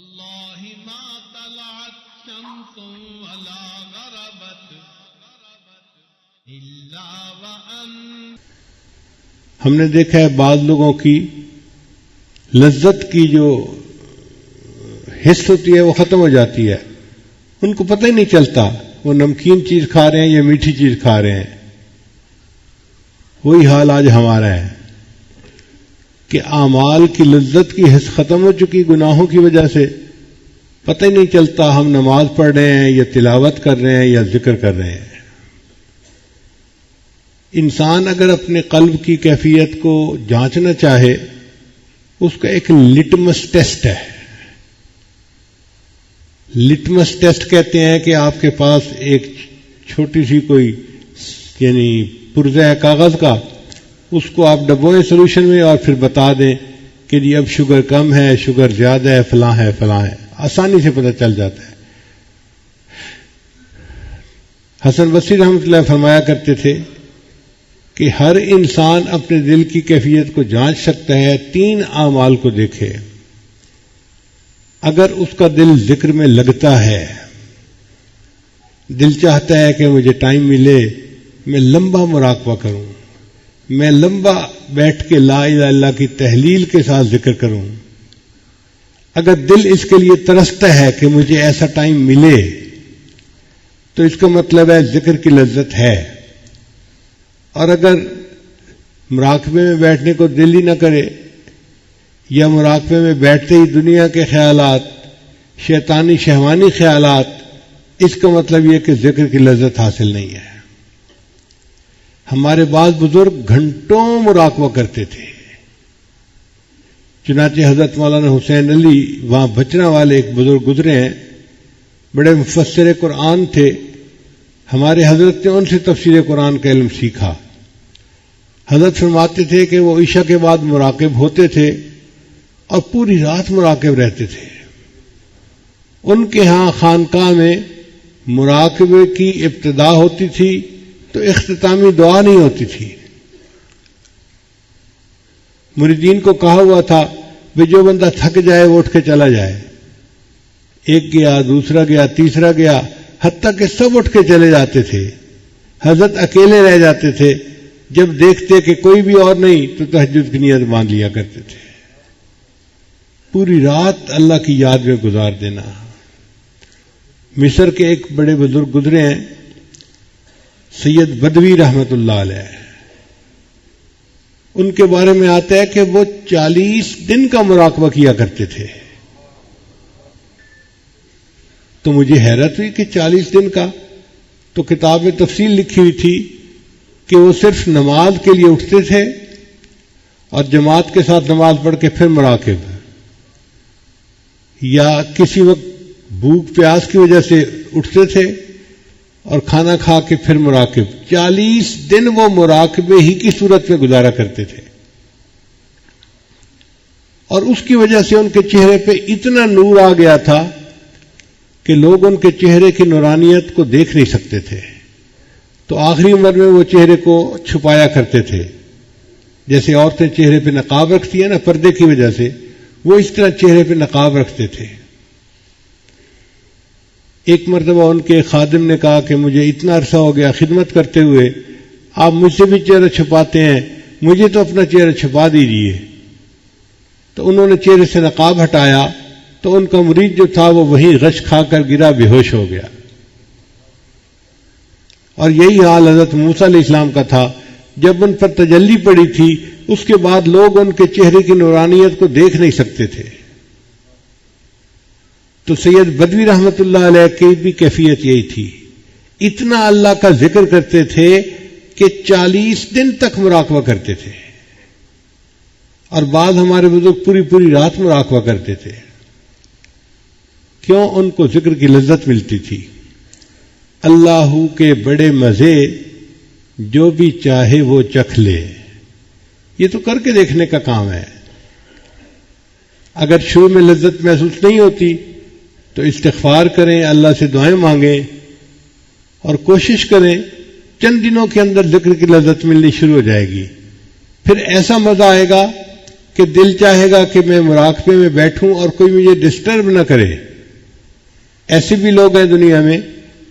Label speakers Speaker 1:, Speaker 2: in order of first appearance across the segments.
Speaker 1: والله ما طلعت شمس ولا غربت إلا وأنت.
Speaker 2: ہم نے دیکھا ہے بعض لوگوں کی لذت کی جو حس ہوتی ہے وہ ختم ہو جاتی ہے، ان کو پتہ ہی نہیں چلتا وہ نمکین چیز کھا رہے ہیں یا میٹھی چیز کھا رہے ہیں. وہی حال آج ہمارا ہے کہ اعمال کی لذت کی حس ختم ہو چکی گناہوں کی وجہ سے. پتہ ہی نہیں چلتا ہم نماز پڑھ رہے ہیں یا تلاوت کر رہے ہیں یا ذکر کر رہے ہیں. انسان اگر اپنے قلب کی کیفیت کو جانچنا چاہے اس کا ایک لٹمس ٹیسٹ ہے. لٹمس ٹیسٹ کہتے ہیں کہ آپ کے پاس ایک چھوٹی سی کوئی یعنی پرزہ ہے کاغذ کا، اس کو آپ ڈبوئیں سولوشن میں اور پھر بتا دیں کہ جی اب شوگر کم ہے، شوگر زیادہ ہے، فلاں ہے فلاں ہے، آسانی سے پتہ چل جاتا ہے. حسن بصری رحمۃ اللہ فرمایا کرتے تھے کہ ہر انسان اپنے دل کی کیفیت کو جانچ سکتا ہے 3 اعمال کو دیکھے. اگر اس کا دل ذکر میں لگتا ہے، دل چاہتا ہے کہ مجھے ٹائم ملے میں لمبا مراقبہ کروں، میں لمبا بیٹھ کے لا الہ الا اللہ کی تحلیل کے ساتھ ذکر کروں، اگر دل اس کے لیے ترستا ہے کہ مجھے ایسا ٹائم ملے تو اس کا مطلب ہے ذکر کی لذت ہے. اور اگر مراقبے میں بیٹھنے کو دل ہی نہ کرے یا مراقبے میں بیٹھتے ہی دنیا کے خیالات، شیطانی شہوانی خیالات، اس کا مطلب یہ کہ ذکر کی لذت حاصل نہیں ہے. ہمارے بعض بزرگ گھنٹوں مراقبہ کرتے تھے. چنانچہ حضرت مولانا حسین علی وہاں بچنا والے ایک بزرگ گزرے ہیں، بڑے مفسر قرآن تھے. ہمارے حضرت نے ان سے تفسیر قرآن کا علم سیکھا. حضرت فرماتے تھے کہ وہ عشاء کے بعد مراقب ہوتے تھے اور پوری رات مراقب رہتے تھے. ان کے ہاں خانقاہ میں مراقبے کی ابتدا ہوتی تھی تو اختتامی دعا نہیں ہوتی تھی. مریدین کو کہا ہوا تھا کہ جو بندہ تھک جائے وہ اٹھ کے چلا جائے. ایک گیا، دوسرا گیا، تیسرا گیا، حتیٰ کہ سب اٹھ کے چلے جاتے تھے. حضرت اکیلے رہ جاتے تھے. جب دیکھتے کہ کوئی بھی اور نہیں تو تہجد کی نیت باندھ لیا کرتے تھے. پوری رات اللہ کی یاد میں گزار دینا. مصر کے ایک بڑے بزرگ گزرے ہیں، سید بدوی رحمت اللہ علیہ. ان کے بارے میں آتا ہے کہ وہ 40 دن کا مراقبہ کیا کرتے تھے. تو مجھے حیرت ہوئی کہ 40 دن کا، تو کتاب میں تفصیل لکھی ہوئی تھی کہ وہ صرف نماز کے لیے اٹھتے تھے اور جماعت کے ساتھ نماز پڑھ کے پھر مراقب، یا کسی وقت بھوک پیاس کی وجہ سے اٹھتے تھے اور کھانا کھا کے پھر مراقب. 40 دن وہ مراقبے ہی کی صورت میں گزارا کرتے تھے. اور اس کی وجہ سے ان کے چہرے پہ اتنا نور آ گیا تھا کہ لوگ ان کے چہرے کی نورانیت کو دیکھ نہیں سکتے تھے. تو آخری عمر میں وہ چہرے کو چھپایا کرتے تھے. جیسے عورتیں چہرے پہ نقاب رکھتی ہیں نا پردے کی وجہ سے، وہ اس طرح چہرے پہ نقاب رکھتے تھے. ایک مرتبہ ان کے خادم نے کہا کہ مجھے اتنا عرصہ ہو گیا خدمت کرتے ہوئے، آپ مجھ سے بھی چہرہ چھپاتے ہیں، مجھے تو اپنا چہرہ چھپا دیجیے. تو انہوں نے چہرے سے نقاب ہٹایا تو ان کا مرید جو تھا وہ وہیں غش کھا کر گرا، بے ہوش ہو گیا. اور یہی حال حضرت موسیٰ علیہ السلام کا تھا. جب ان پر تجلی پڑی تھی اس کے بعد لوگ ان کے چہرے کی نورانیت کو دیکھ نہیں سکتے تھے. تو سید بدوی رحمت اللہ علیہ کی بھی کیفیت یہی تھی. اتنا اللہ کا ذکر کرتے تھے کہ 40 دن تک مراقبہ کرتے تھے. اور بعض ہمارے بزرگ پوری رات مراقبہ کرتے تھے. کیوں؟ ان کو ذکر کی لذت ملتی تھی. اللہ کے بڑے مزے جو بھی چاہے وہ چکھ لے. یہ تو کر کے دیکھنے کا کام ہے. اگر شروع میں لذت محسوس نہیں ہوتی تو استغفار کریں، اللہ سے دعائیں مانگیں اور کوشش کریں. چند دنوں کے اندر ذکر کی لذت ملنی شروع ہو جائے گی. پھر ایسا مزہ آئے گا کہ دل چاہے گا کہ میں مراقبے میں بیٹھوں اور کوئی مجھے ڈسٹرب نہ کرے. ایسے بھی لوگ ہیں دنیا میں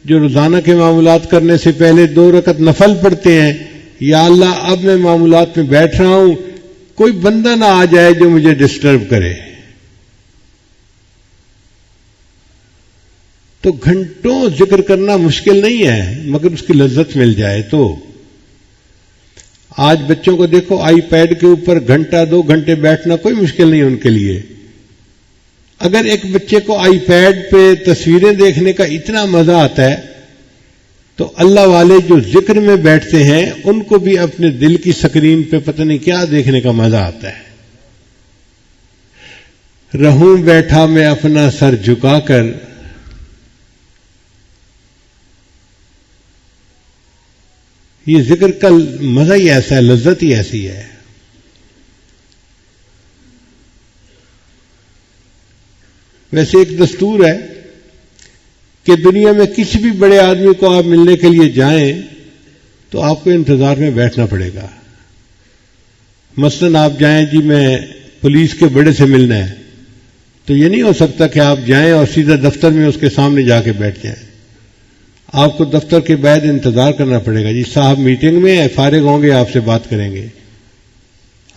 Speaker 2: جو روزانہ کے معاملات کرنے سے پہلے 2 رکعت نفل پڑھتے ہیں. یا اللہ اب میں معاملات میں بیٹھ رہا ہوں, کوئی بندہ نہ آ جائے جو مجھے ڈسٹرب کرے. تو گھنٹوں ذکر کرنا مشکل نہیں ہے, مگر اس کی لذت مل جائے تو. آج بچوں کو دیکھو, آئی پیڈ کے اوپر گھنٹہ 2 گھنٹے بیٹھنا کوئی مشکل نہیں ان کے لیے. اگر ایک بچے کو آئی پیڈ پہ تصویریں دیکھنے کا اتنا مزہ آتا ہے تو اللہ والے جو ذکر میں بیٹھتے ہیں ان کو بھی اپنے دل کی سکرین پہ پتہ نہیں کیا دیکھنے کا مزہ آتا ہے. رہوں بیٹھا میں اپنا سر جھکا کر, یہ ذکر کا مزہ ہی ایسا ہے, لذت ہی ایسی ہے. ویسے ایک دستور ہے کہ دنیا میں کسی بھی بڑے آدمی کو آپ ملنے کے لیے جائیں تو آپ کو انتظار میں بیٹھنا پڑے گا. مثلاً آپ جائیں جی میں پولیس کے بڑے سے ملنا ہے, تو یہ نہیں ہو سکتا کہ آپ جائیں اور سیدھا دفتر میں اس کے سامنے جا کے بیٹھ جائیں. آپ کو دفتر کے بعد انتظار کرنا پڑے گا. جی صاحب میٹنگ میں فارغ ہوں گے, آپ سے بات کریں گے.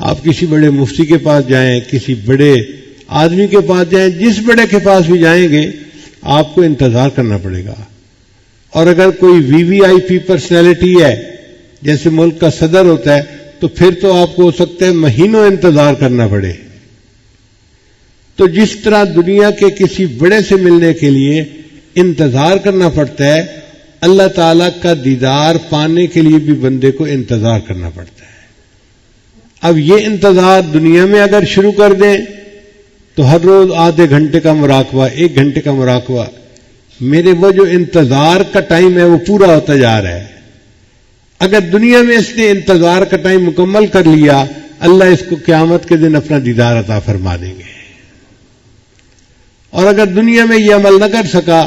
Speaker 2: آپ کسی بڑے مفتی کے پاس جائیں, کسی بڑے آدمی کے پاس جائیں, جس بڑے کے پاس بھی جائیں گے آپ کو انتظار کرنا پڑے گا. اور اگر کوئی وی وی آئی پی پرسنالٹی ہے, جیسے ملک کا صدر ہوتا ہے, تو پھر تو آپ کو ہو سکتا ہے مہینوں انتظار کرنا پڑے. تو جس طرح دنیا کے کسی بڑے سے ملنے کے لیے انتظار کرنا پڑتا ہے, اللہ تعالیٰ کا دیدار پانے کے لیے بھی بندے کو انتظار کرنا پڑتا ہے. اب یہ انتظار دنیا میں اگر شروع کر دیں تو ہر روز آدھے گھنٹے کا مراقبہ, 1 گھنٹے کا مراقبہ, میرے وہ جو انتظار کا ٹائم ہے وہ پورا ہوتا جا رہا ہے. اگر دنیا میں اس نے انتظار کا ٹائم مکمل کر لیا, اللہ اس کو قیامت کے دن اپنا دیدار عطا فرما دیں گے. اور اگر دنیا میں یہ عمل نہ کر سکا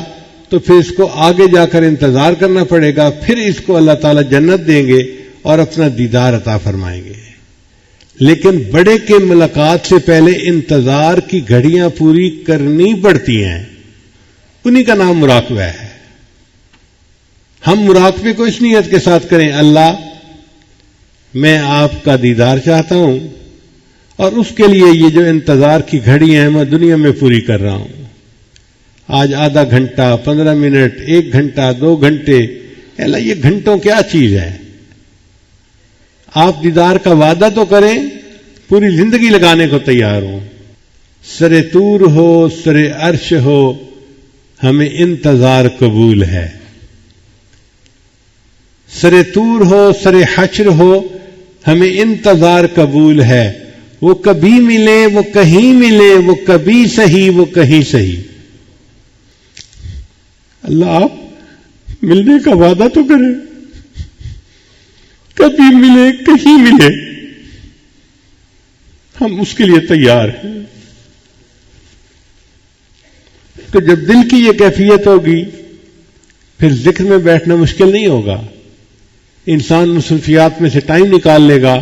Speaker 2: تو پھر اس کو آگے جا کر انتظار کرنا پڑے گا, پھر اس کو اللہ تعالیٰ جنت دیں گے اور اپنا دیدار عطا فرمائیں گے. لیکن بڑے کے ملاقات سے پہلے انتظار کی گھڑیاں پوری کرنی پڑتی ہیں, انہی کا نام مراقبہ ہے. ہم مراقبے کو اس نیت کے ساتھ کریں, اللہ میں آپ کا دیدار چاہتا ہوں اور اس کے لیے یہ جو انتظار کی گھڑیاں ہیں میں دنیا میں پوری کر رہا ہوں. آج آدھا گھنٹہ, 15 منٹ, 1 گھنٹہ, 2 گھنٹے, اللہ یہ گھنٹوں کیا چیز ہے. آپ دیدار کا وعدہ تو کریں, پوری زندگی لگانے کو تیار ہوں. سر طور ہو سر عرش ہو ہمیں انتظار قبول ہے. سر طور ہو سر حشر ہو ہمیں انتظار قبول ہے. وہ کبھی ملے وہ کہیں ملے, وہ کبھی صحیح وہ کہیں صحیح. اللہ آپ ملنے کا وعدہ تو کریں, کبھی ملے کہیں ملے, ہم اس کے لیے تیار ہیں. تو جب دل کی یہ کیفیت ہوگی پھر ذکر میں بیٹھنا مشکل نہیں ہوگا. انسان مصروفیات میں سے ٹائم نکال لے گا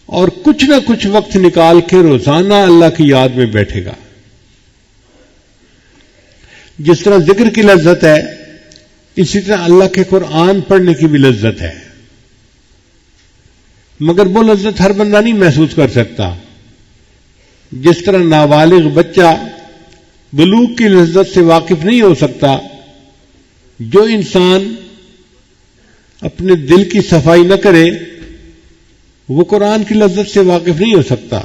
Speaker 2: اور کچھ نہ کچھ وقت نکال کے روزانہ اللہ کی یاد میں بیٹھے گا. جس طرح ذکر کی لذت ہے اسی طرح اللہ کے قرآن پڑھنے کی بھی لذت ہے, مگر وہ لذت ہر بندہ نہیں محسوس کر سکتا. جس طرح نابالغ بچہ بلوغ کی لذت سے واقف نہیں ہو سکتا, جو انسان اپنے دل کی صفائی نہ کرے وہ قرآن کی لذت سے واقف نہیں ہو سکتا.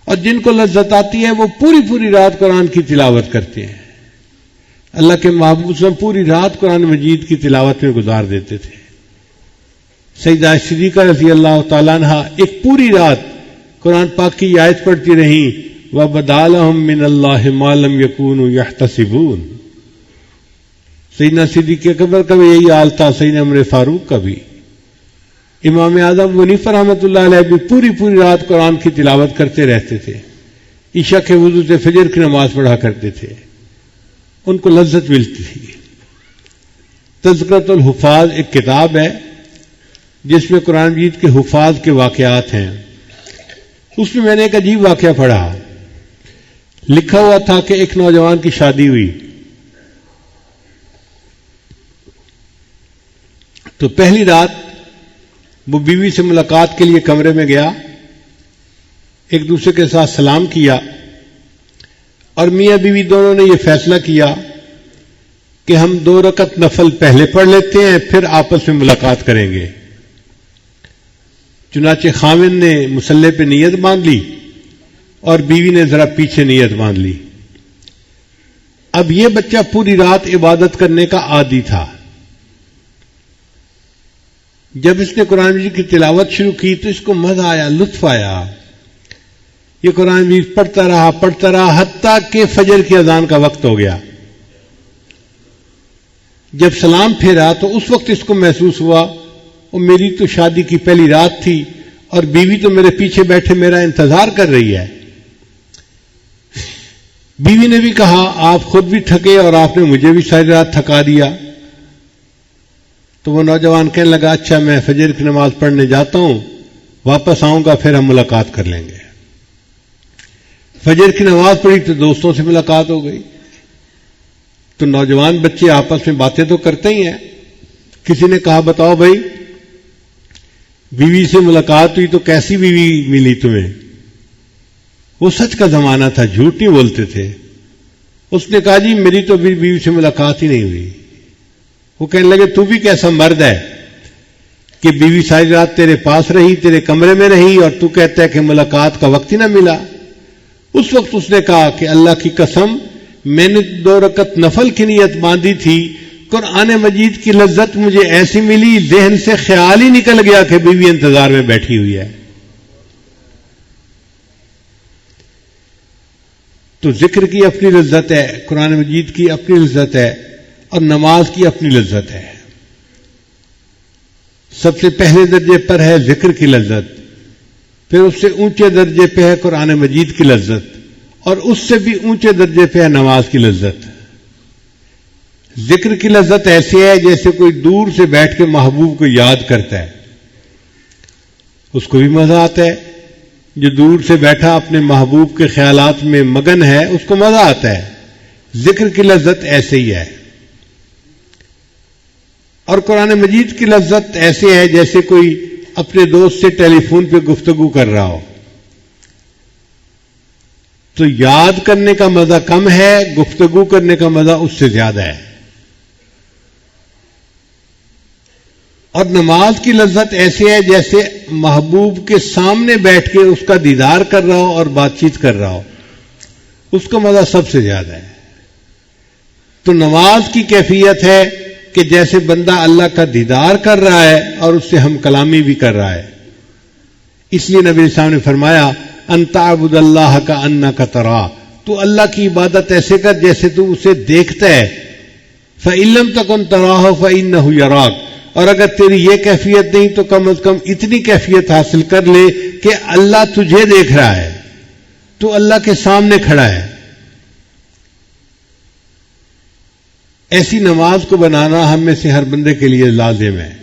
Speaker 2: اور جن کو لذت آتی ہے وہ پوری پوری رات قرآن کی تلاوت کرتے ہیں. اللہ کے محبوب صلی اللہ علیہ وسلم پوری رات قرآن مجید کی تلاوت میں گزار دیتے تھے. سیدہ صدیقہ رضی اللہ تعالیٰ عنہ ایک پوری رات قرآن پاک کی آیت پڑھتی رہیں, وَبَدَا لَهُم مِّنَ اللَّهِ مَا لَمْ يَكُونُوا يَحْتَسِبُونَ. سیدنا صدیق اکبر کا بھی یہی حال تھا, سیدنا عمر فاروق کا بھی. امام اعظم حنیفہ رحمۃ اللہ علیہ بھی پوری پوری رات قرآن کی تلاوت کرتے رہتے تھے. عشاء کے وضو سے فجر کی نماز پڑھا کرتے تھے, ان کو لذت ملتی تھی. تذکرۃ الحفاظ ایک کتاب ہے جس میں قرآن مجید کے حفاظ کے واقعات ہیں. اس میں نے ایک عجیب واقعہ پڑھا. لکھا ہوا تھا کہ ایک نوجوان کی شادی ہوئی تو پہلی رات وہ بیوی سے ملاقات کے لیے کمرے میں گیا, ایک دوسرے کے ساتھ سلام کیا اور میاں بیوی دونوں نے یہ فیصلہ کیا کہ ہم 2 رکعت نفل پہلے پڑھ لیتے ہیں پھر آپس میں ملاقات کریں گے. چنانچہ خاوند نے مصلی پہ نیت باندھ لی اور بیوی نے ذرا پیچھے نیت باندھ لی. اب یہ بچہ پوری رات عبادت کرنے کا عادی تھا. جب اس نے قرآن مجید کی تلاوت شروع کی تو اس کو مزہ آیا, لطف آیا. یہ قرآن مجید پڑھتا رہا حتیٰ کہ فجر کی اذان کا وقت ہو گیا. جب سلام پھیرا تو اس وقت اس کو محسوس ہوا اور میری تو شادی کی پہلی رات تھی اور بیوی تو میرے پیچھے بیٹھے میرا انتظار کر رہی ہے. بیوی نے بھی کہا آپ خود بھی تھکے اور آپ نے مجھے بھی ساری رات تھکا دیا. تو وہ نوجوان کہنے لگا اچھا میں فجر کی نماز پڑھنے جاتا ہوں, واپس آؤں گا پھر ہم ملاقات کر لیں گے. فجر کی نماز پڑھی تو دوستوں سے ملاقات ہو گئی. تو نوجوان بچے آپس میں باتیں تو کرتے ہی ہیں. کسی نے کہا بتاؤ بھائی بیوی سے ملاقات ہوئی تو کیسی بیوی ملی تمہیں؟ وہ سچ کا زمانہ تھا, جھوٹ نہیں بولتے تھے. اس نے کہا جی میری تو بیوی سے ملاقات ہی نہیں ہوئی. وہ کہنے لگے تو بھی کیسا مرد ہے کہ بیوی ساری رات تیرے پاس رہی, تیرے کمرے میں رہی اور تو کہتا ہے کہ ملاقات کا وقت ہی نہ ملا. اس وقت اس نے کہا کہ اللہ کی قسم میں نے 2 رکعت نفل کی نیت باندھی تھی, قرآن مجید کی لذت مجھے ایسی ملی ذہن سے خیال ہی نکل گیا کہ بیوی انتظار میں بیٹھی ہوئی ہے. تو ذکر کی اپنی لذت ہے, قرآن مجید کی اپنی لذت ہے اور نماز کی اپنی لذت ہے. سب سے پہلے درجے پر ہے ذکر کی لذت, پھر اس سے اونچے درجے پہ ہے قرآن مجید کی لذت اور اس سے بھی اونچے درجے پہ ہے نماز کی لذت. ذکر کی لذت ایسی ہے جیسے کوئی دور سے بیٹھ کے محبوب کو یاد کرتا ہے, اس کو بھی مزہ آتا ہے. جو دور سے بیٹھا اپنے محبوب کے خیالات میں مگن ہے اس کو مزہ آتا ہے. ذکر کی لذت ایسے ہی ہے. اور قرآن مجید کی لذت ایسے ہے جیسے کوئی اپنے دوست سے ٹیلی فون پہ گفتگو کر رہا ہو. تو یاد کرنے کا مزہ کم ہے, گفتگو کرنے کا مزہ اس سے زیادہ ہے. اور نماز کی لذت ایسے ہے جیسے محبوب کے سامنے بیٹھ کے اس کا دیدار کر رہا ہو اور بات چیت کر رہا ہو, اس کا مزہ سب سے زیادہ ہے. تو نماز کی کیفیت ہے کہ جیسے بندہ اللہ کا دیدار کر رہا ہے اور اس سے ہم کلامی بھی کر رہا ہے. اس لیے نبی صاحب نے فرمایا ان تعبد اللہ کا انک ترا, تو اللہ کی عبادت ایسے کر جیسے تو اسے دیکھتا ہے. فإن لم تکن تراہ فإنہ یراک, اور اگر تیری یہ کیفیت نہیں تو کم از کم اتنی کیفیت حاصل کر لے کہ اللہ تجھے دیکھ رہا ہے, تو اللہ کے سامنے کھڑا ہے. ایسی نماز کو بنانا ہم میں سے ہر بندے کے لیے لازم ہے.